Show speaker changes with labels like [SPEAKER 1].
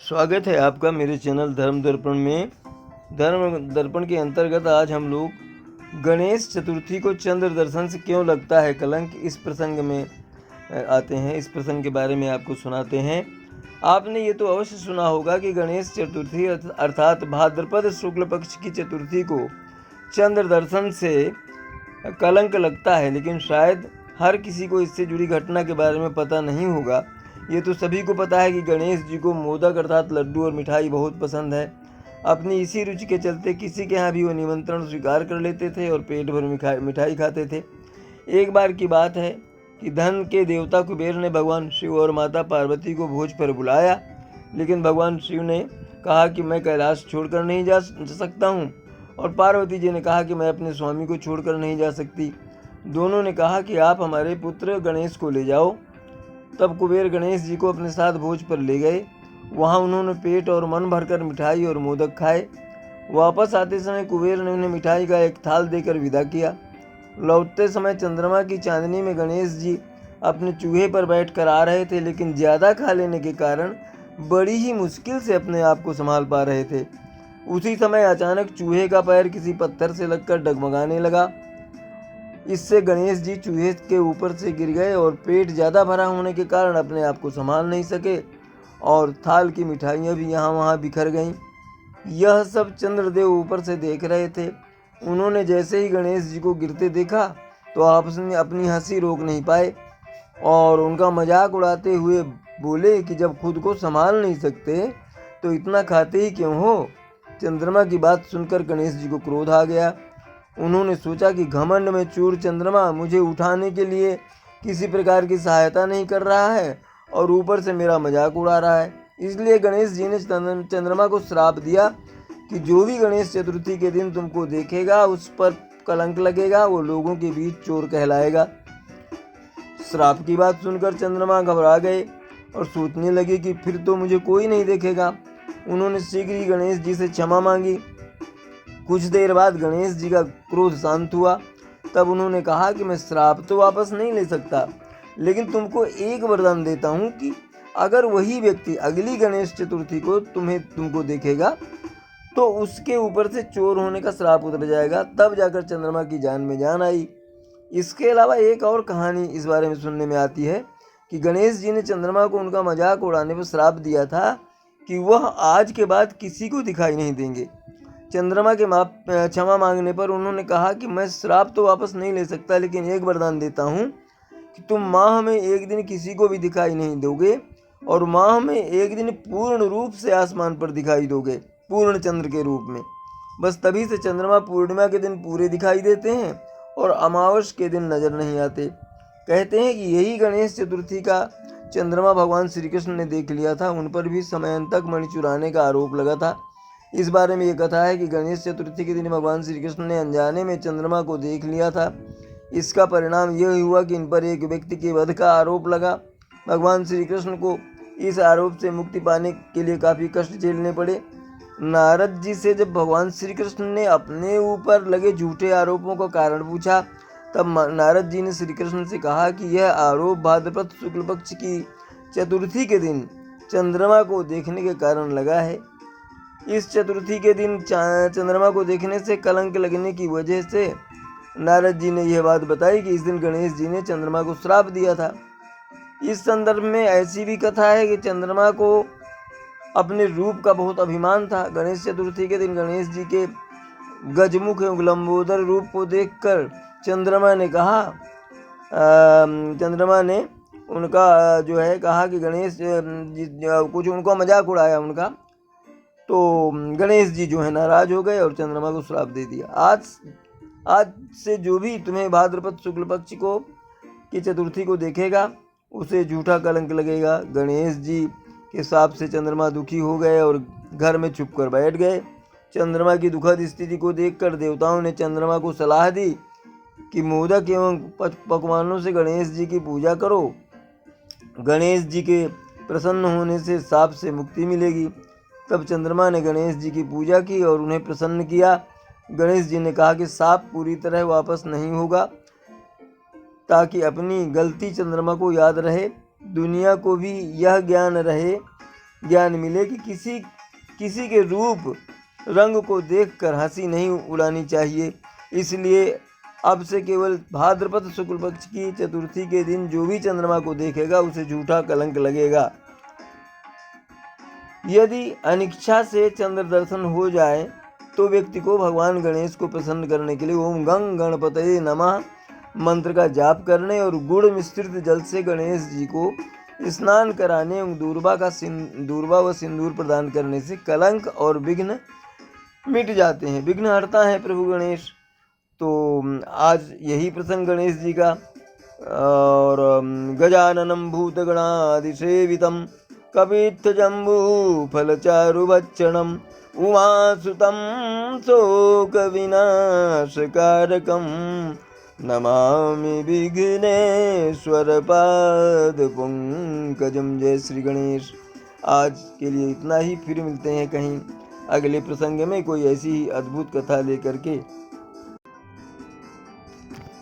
[SPEAKER 1] स्वागत है आपका मेरे चैनल धर्म दर्पण में। धर्म दर्पण के अंतर्गत आज हम लोग गणेश चतुर्थी को चंद्र दर्शन से क्यों लगता है कलंक, इस प्रसंग में आते हैं। इस प्रसंग के बारे में आपको सुनाते हैं। आपने ये तो अवश्य सुना होगा कि गणेश चतुर्थी अर्थात भाद्रपद शुक्ल पक्ष की चतुर्थी को चंद्र दर्शन से कलंक लगता है, लेकिन शायद हर किसी को इससे जुड़ी घटना के बारे में पता नहीं होगा। ये तो सभी को पता है कि गणेश जी को मोदक अर्थात लड्डू और मिठाई बहुत पसंद है। अपनी इसी रुचि के चलते किसी के यहाँ भी वो निमंत्रण स्वीकार कर लेते थे और पेट भर मिठाई खाते थे। एक बार की बात है कि धन के देवता कुबेर ने भगवान शिव और माता पार्वती को भोज पर बुलाया, लेकिन भगवान शिव ने कहा कि मैं कैलाश छोड़कर नहीं जा सकता हूँ, और पार्वती जी ने कहा कि मैं अपने स्वामी को छोड़कर नहीं जा सकती। दोनों ने कहा कि आप हमारे पुत्र गणेश को ले जाओ। तब कुबेर गणेश जी को अपने साथ भोज पर ले गए। वहाँ उन्होंने पेट और मन भरकर मिठाई और मोदक खाए। वापस आते समय कुबेर ने उन्हें मिठाई का एक थाल देकर विदा किया। लौटते समय चंद्रमा की चांदनी में गणेश जी अपने चूहे पर बैठकर आ रहे थे, लेकिन ज़्यादा खा लेने के कारण बड़ी ही मुश्किल से अपने आप को संभाल पा रहे थे। उसी समय अचानक चूहे का पैर किसी पत्थर से लगकर डगमगाने लगा। इससे गणेश जी चूहे के ऊपर से गिर गए और पेट ज़्यादा भरा होने के कारण अपने आप को संभाल नहीं सके और थाल की मिठाइयाँ भी यहाँ वहाँ बिखर गईं। यह सब चंद्रदेव ऊपर से देख रहे थे। उन्होंने जैसे ही गणेश जी को गिरते देखा तो आपस में अपनी हंसी रोक नहीं पाए और उनका मजाक उड़ाते हुए बोले कि जब खुद को संभाल नहीं सकते तो इतना खाते ही क्यों हो। चंद्रमा की बात सुनकर गणेश जी को क्रोध आ गया। उन्होंने सोचा कि घमंड में चूर चंद्रमा मुझे उठाने के लिए किसी प्रकार की सहायता नहीं कर रहा है और ऊपर से मेरा मजाक उड़ा रहा है। इसलिए गणेश जी ने चंद्रमा को श्राप दिया कि जो भी गणेश चतुर्थी के दिन तुमको देखेगा उस पर कलंक लगेगा, वो लोगों के बीच चोर कहलाएगा। श्राप की बात सुनकर चंद्रमा घबरा गए और सोचने लगे कि फिर तो मुझे कोई नहीं देखेगा। उन्होंने शीघ्र ही गणेश जी से क्षमा मांगी। कुछ देर बाद गणेश जी का क्रोध शांत हुआ। तब उन्होंने कहा कि मैं श्राप तो वापस नहीं ले सकता, लेकिन तुमको एक वरदान देता हूँ कि अगर वही व्यक्ति अगली गणेश चतुर्थी को तुमको देखेगा तो उसके ऊपर से चोर होने का श्राप उतर जाएगा। तब जाकर चंद्रमा की जान में जान आई। इसके अलावा एक और कहानी इस बारे में सुनने में आती है कि गणेश जी ने चंद्रमा को उनका मजाक उड़ाने पर श्राप दिया था कि वह आज के बाद किसी को दिखाई नहीं देंगे। चंद्रमा के क्षमा मांगने पर उन्होंने कहा कि मैं श्राप तो वापस नहीं ले सकता, लेकिन एक वरदान देता हूँ कि तुम माह में एक दिन किसी को भी दिखाई नहीं दोगे और माह में एक दिन पूर्ण रूप से आसमान पर दिखाई दोगे, पूर्ण चंद्र के रूप में। बस तभी से चंद्रमा पूर्णिमा के दिन पूरे दिखाई देते हैं और अमावस के दिन नजर नहीं आते। कहते हैं कि यही गणेश चतुर्थी का चंद्रमा भगवान श्री कृष्ण ने देख लिया था। उन पर भी समयंतक मणि चुराने का आरोप लगा था। इस बारे में ये कथा है कि गणेश चतुर्थी के दिन भगवान श्री कृष्ण ने अनजाने में चंद्रमा को देख लिया था। इसका परिणाम यह हुआ कि इन पर एक व्यक्ति के वध का आरोप लगा। भगवान श्री कृष्ण को इस आरोप से मुक्ति पाने के लिए काफ़ी कष्ट झेलने पड़े। नारद जी से जब भगवान श्री कृष्ण ने अपने ऊपर लगे झूठे आरोपों का कारण पूछा, तब नारद जी ने श्री कृष्ण से कहा कि यह आरोप भाद्रपद शुक्ल पक्ष की चतुर्थी के दिन चंद्रमा को देखने के कारण लगा है। इस चतुर्थी के दिन चंद्रमा को देखने से कलंक लगने की वजह से नारद जी ने यह बात बताई कि इस दिन गणेश जी ने चंद्रमा को श्राप दिया था। इस संदर्भ में ऐसी भी कथा है कि चंद्रमा को अपने रूप का बहुत अभिमान था। गणेश चतुर्थी के दिन गणेश जी के गजमुख एवं लंबोदर रूप को देखकर चंद्रमा ने उनका जो है कहा कि गणेश जी कुछ उनका मजाक उड़ाया उनका, तो गणेश जी जो है नाराज हो गए और चंद्रमा को श्राप दे दिया। आज से जो भी तुम्हें भाद्रपद शुक्ल पक्ष को की चतुर्थी को देखेगा उसे झूठा कलंक लगेगा। गणेश जी के श्राप से चंद्रमा दुखी हो गए और घर में छुप कर बैठ गए। चंद्रमा की दुखद स्थिति को देखकर देवताओं ने चंद्रमा को सलाह दी कि मोदक एवं पकवानों से गणेश जी की पूजा करो। गणेश जी के प्रसन्न होने से श्राप से मुक्ति मिलेगी। तब चंद्रमा ने गणेश जी की पूजा की और उन्हें प्रसन्न किया। गणेश जी ने कहा कि श्राप पूरी तरह वापस नहीं होगा, ताकि अपनी गलती चंद्रमा को याद रहे, दुनिया को भी यह ज्ञान रहे ज्ञान मिले कि किसी के रूप रंग को देखकर हंसी नहीं उड़ानी चाहिए। इसलिए अब से केवल भाद्रपद शुक्ल पक्ष की चतुर्थी के दिन जो भी चंद्रमा को देखेगा उसे झूठा कलंक लगेगा। यदि अनिच्छा से चंद्र दर्शन हो जाए तो व्यक्ति को भगवान गणेश को प्रसन्न करने के लिए ओम गंग गणपतये नमः मंत्र का जाप करने और गुड़ मिश्रित जल से गणेश जी को स्नान कराने एवं दूर्वा व सिंदूर प्रदान करने से कलंक और विघ्न मिट जाते हैं, विघ्न हरता है प्रभु गणेश। तो आज यही प्रसंग गणेश जी का। और गजाननं भूतगणादिसेवितं कपित्थजम्बूफलचारुभक्षणम् उमासुतं शोकविनाशकारकं नमामि विघ्नेश्वरपादपंकजं। जय श्री गणेश। आज के लिए इतना ही, फिर मिलते हैं कहीं अगले प्रसंग में कोई ऐसी ही अद्भुत कथा लेकर के।